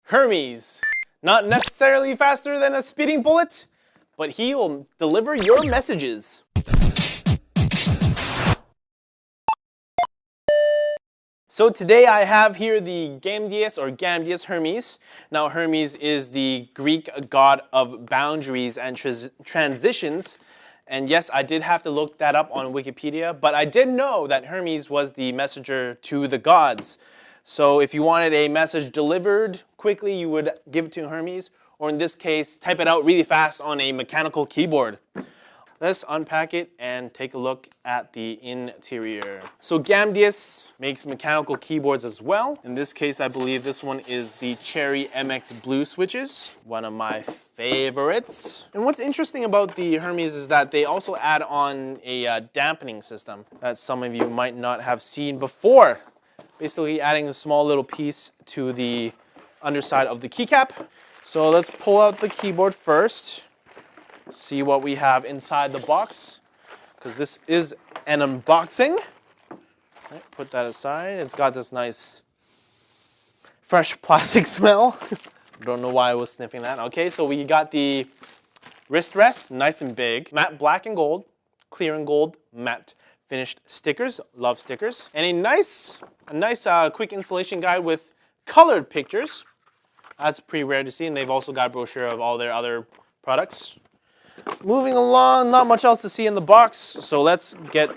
Hermes. Not necessarily faster than a speeding bullet, but he will deliver your messages. So today I have here the Gamdias or Gamdias Hermes. Now Hermes is the Greek god of boundaries and transitions. And yes, I did have to look that up on Wikipedia, but I did know that Hermes was the messenger to the gods. So if you wanted a message delivered quickly, you would give it to Hermes, or in this case, type it out really fast on a mechanical keyboard. Let's unpack it and take a look at the interior. So Gamdias makes mechanical keyboards as well. In this case, I believe this one is the Cherry MX Blue switches, one of my favorites. And what's interesting about the Hermes is that they also add on a dampening system that some of you might not have seen before. Basically adding a small little piece to the underside of the keycap. So let's pull out the keyboard first. See what we have inside the box, because this is an unboxing. Right, put that aside. It's got this nice fresh plastic smell. Don't know why I was sniffing that. Okay, so we got the wrist rest, nice and big. Matte black and gold, clear and gold, matte finished stickers. Love stickers. And a nice quick installation guide with colored pictures. That's pretty rare to see, and they've also got a brochure of all their other products. Moving along, not much else to see in the box, so let's get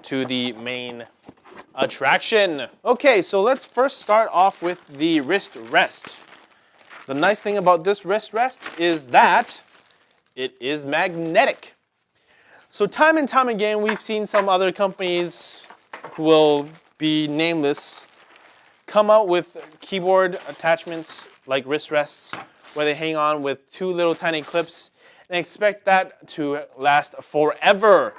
to the main attraction. Okay, so let's first start off with the wrist rest. The nice thing about this wrist rest is that it is magnetic. So time and time again, we've seen some other companies who will be nameless come out with keyboard attachments like wrist rests where they hang on with two little tiny clips and expect that to last forever.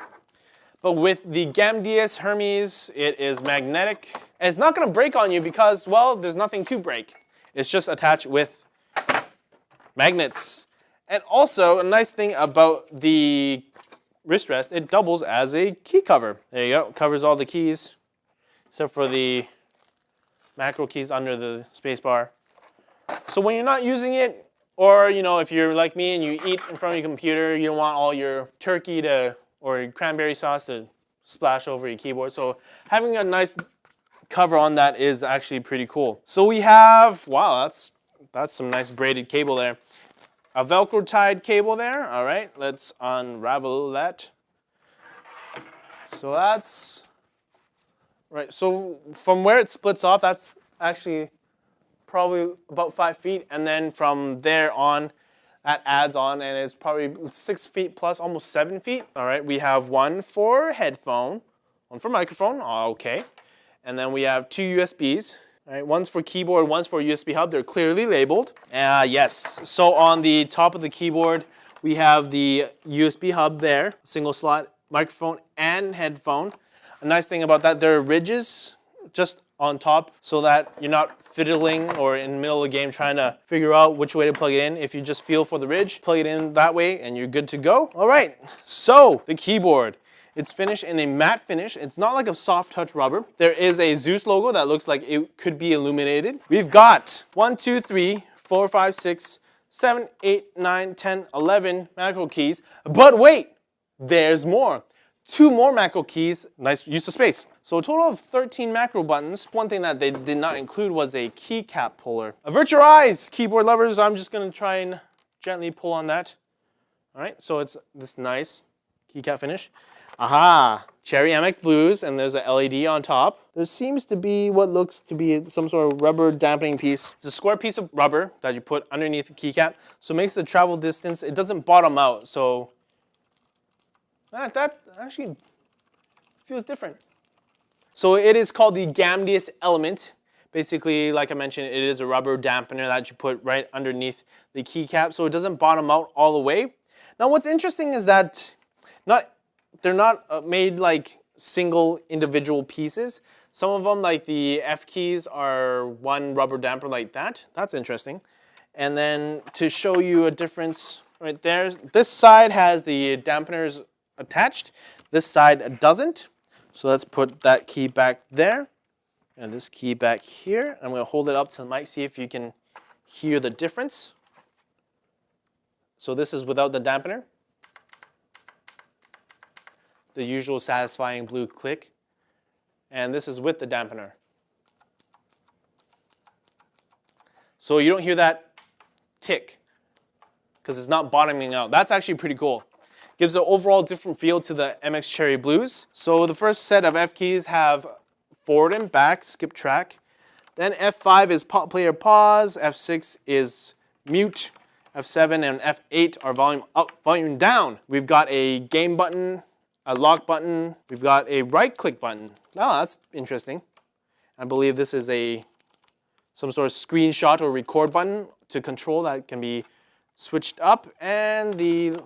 But with the Gamdias Hermes, it is magnetic. And it's not gonna break on you because, well, there's nothing to break. It's just attached with magnets. And also, a nice thing about the wrist rest, it doubles as a key cover. There you go, covers all the keys, except for the macro keys under the space bar. So when you're not using it, or if you're like me and you eat in front of your computer, you don't want all your turkey or cranberry sauce to splash over your keyboard. So having a nice cover on that is actually pretty cool. So we have, wow, that's some nice braided cable there. A Velcro tied cable there. All right, let's unravel that. So that's right. So from where it splits off, that's actually probably about 5 feet, and then from there on, that adds on, and it's probably 6 feet plus, almost 7 feet. All right, we have one for headphone, one for microphone, okay, and then we have two USBs. All right, one's for keyboard, one's for USB hub. They're clearly labeled. Yes, so on the top of the keyboard, we have the USB hub there, single slot microphone and headphone. A nice thing about that, there are ridges just on top so that you're not fiddling or in the middle of the game trying to figure out which way to plug it in. If you just feel for the ridge, plug it in that way and you're good to go. All right, so the keyboard. It's finished in a matte finish. It's not like a soft touch rubber. There is a Zeus logo that looks like it could be illuminated. We've got 1, 2, 3, 4, 5, 6, 7, 8, 9, 10, 11 macro keys. But wait, there's more. 2 more macro keys, nice use of space. So a total of 13 macro buttons. One thing that they did not include was a keycap puller. Avert your eyes, keyboard lovers. I'm just gonna try and gently pull on that. All right, so it's this nice keycap finish. Aha, Cherry MX Blues, and there's a LED on top. There seems to be what looks to be some sort of rubber dampening piece. It's a square piece of rubber that you put underneath the keycap, so it makes the travel distance, it doesn't bottom out, so that actually feels different. So it is called the Gamdias element. Basically, like I mentioned, it is a rubber dampener that you put right underneath the keycap, so it doesn't bottom out all the way. Now, what's interesting is that they're not made like single individual pieces. Some of them, like the F keys, are one rubber damper like that. That's interesting. And then to show you a difference right there, this side has the dampeners attached. This side doesn't. So let's put that key back there and this key back here. I'm going to hold it up to the mic, see if you can hear the difference. So this is without the dampener. The usual satisfying blue click. And this is with the dampener. So you don't hear that tick because it's not bottoming out. That's actually pretty cool. Gives an overall different feel to the MX Cherry Blues. So the first set of F keys have forward and back, skip track. Then F5 is player pause, F6 is mute, F7 and F8 are volume up, volume down. We've got a game button, a lock button, we've got a right click button. Oh, that's interesting. I believe this is some sort of screenshot or record button to control that can be switched up, and the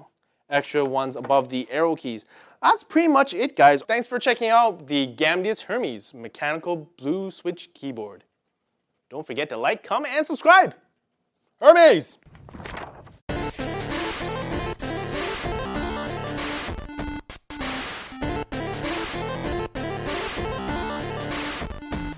extra ones above the arrow keys. That's pretty much it, guys. Thanks for checking out the Gamdias Hermes mechanical blue switch keyboard. Don't forget to like, comment, and subscribe. Hermes!